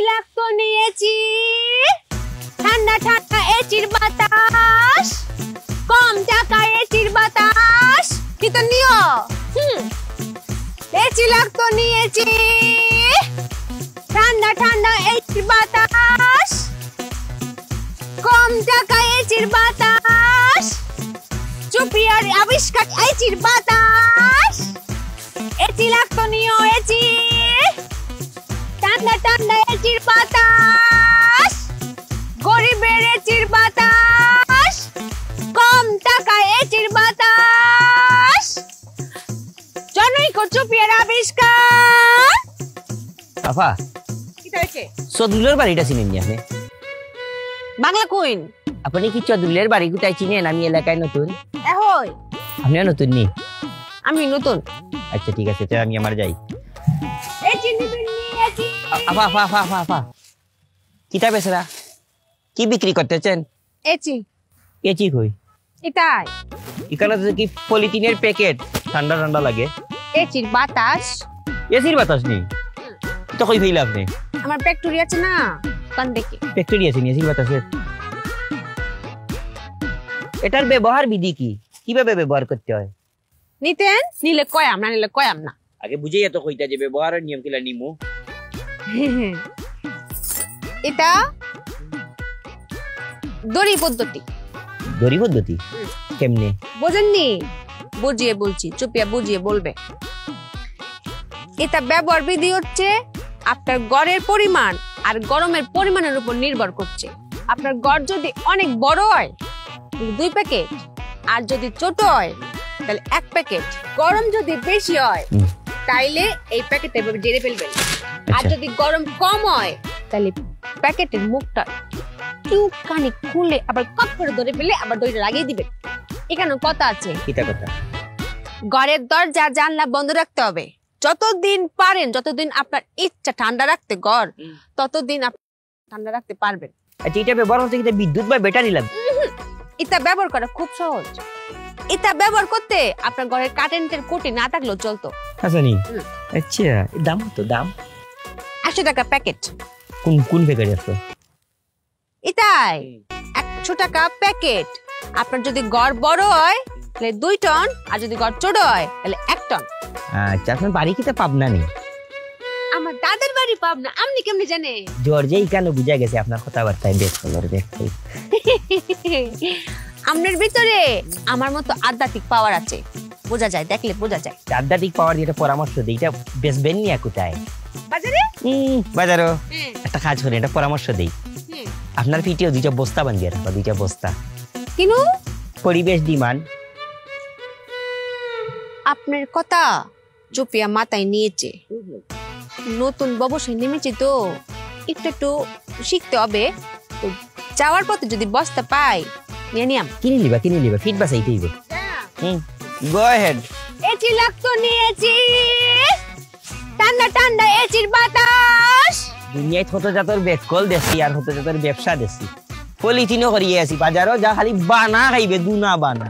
লাগতো নিয়েছি ঠান্ডা ঠান্ডা এচির বাতাস কম টাকায় এচির বাতাস কি তো নিও এচি লাগতো নিয়েছি ঠান্ডা ঠান্ডা এচির বাতাস কম টাকায় এচির বাতাস চুপিয়ার আবিষ্কার এচির বাতাস এচি লাগতো নিও এচি ঠান্ডা ঠান্ডা এচির বাতাস গরিবের এচির বাতাস কম টাকায় এচির বাতাস জনৈক চুপিয়ার আবিষ্কার আফা কি হয়েছে চদুলের বাড়িটা চিনেন নি আপনি বাংলা কুইন আপনি কি চদুলের বাড়ি কোথায় চিনেন আমি এলাকায় নতুন এহই আপনিও নতুন নি আমি নতুন আচ্ছা ঠিক আছে তো আমি আমার যাই এচি নিবেন নি এচি আফা আফা আফা আফা আফা কিতা বেচরা কি বিক্রি করতেছেন এচি এচি কই এটাই এখানে তো কি পলিথিনের প্যাকেট ঠান্ডা ঠান্ডা লাগে এচির বাতাস এসির বাতাস নেই তো কই ফেইলা আপনি আমার ফ্যাক্টরি আছে না কান দেখে ফ্যাক্টরি আছে নি এসির বাতাসের এটার ব্যবহার বিধি কি কিভাবে ব্যবহার করতে হয় নিতেন নিলে কয়াম না নিলে কয়াম না আগে বুঝেই এত কইতা যে ব্যবহারের নিয়ম কিলা নিমু এটা দড়ি পদ্ধতি দড়ি পদ্ধতি কেমনে বোঝেননি বুঝিয়ে বলছি চুপিয়া বুঝিয়ে বলবে এটা ব্যবহার বিধি হচ্ছে আপনার গড়ের পরিমাণ আর গরমের পরিমাণের উপর নির্ভর করছে আপনার গড় যদি অনেক বড় হয় তাহলে 2 প্যাকেট আর যদি ছোট হয় তাহলে 1 প্যাকেট গরম যদি বেশি হয় তাইলে এই প্যাকেটে জেরে ফেলবেন আর যদি গরম কম হয় তাহলে প্যাকেটের মুখটা একটুখানি খুলে আবার কপ করে ধরে ফেলে আবার দড়িটা লাগিয়ে দিবেন এখানে কথা আছে কিটা কথা ঘরের দরজা জানলা বন্ধ রাখতে হবে যতদিন পারেন যতদিন আপনার ইচ্ছা ঠান্ডা রাখতে ঘর ততদিন আপনি ঠান্ডা রাখতে পারবেন আচ্ছা এটা ব্যবহার হচ্ছে কি বিদ্যুৎ বা ব্যাটারি লাগবে এটা ব্যবহার করা খুব সহজ এটা ব্যবহার করতে আপনার ঘরের কারেন্টের কোটি না থাকলেও চলতো আচ্ছা নি আচ্ছা দাম তো দাম 100 টাকা প্যাকেট কোন কোন প্যাকেট আছে এটাই 100 টাকা প্যাকেট আপনার যদি ঘর বড় হয় তাহলে 2 টন আর যদি ঘর ছোট হয় তাহলে 1 টন আচ্ছা আপনার বাড়ি কিতে পাবনা নি আমার দাদার বাড়ি পাবনা আপনি কেমনে জানেন জর্জেই কেন বুঝা গেছে আপনার কথাবার্তায় বেশ কলর বেশ আপনার ভিতরে আমার মতো আধ্যাত্মিক পাওয়ার আছে বোঝা যায় দেখলে বোঝা যায় আধ্যাত্মিক পাওয়ার যেটা পরামর্শ দেই এটা বেশ বেননি কোথায় বাজারে বাজারও একটা কাজ করেন এটা পরামর্শ দেই আপনার পিঠেও 2টা বস্তা বাঁধিয়ে রাখবা 2টা বস্তা কিনু পরিবেশ ডিমান্ড আপনার কথা চুপিয়া মাথায় নিয়েছে নতুন ব্যবসায় নেমেছি তো একটু একটু শিখতে হবে তো যাওয়ার পথে যদি বস্তা পাই নিয়ে নিয়াম কিনে লিবা ফিট বাসাইতেই গো গো হেড এচি লাগতো নিয়েছি ঠান্ডা ঠান্ডা এচির বাতাস দুনিয়ায় ছোট জাতের বেকল দেশি আর ছোট জাতের ব্যবসা দেশি পলিথিনও করিয়ে আছি বাজারও যা খালি বানা খাইবে দুনা বানা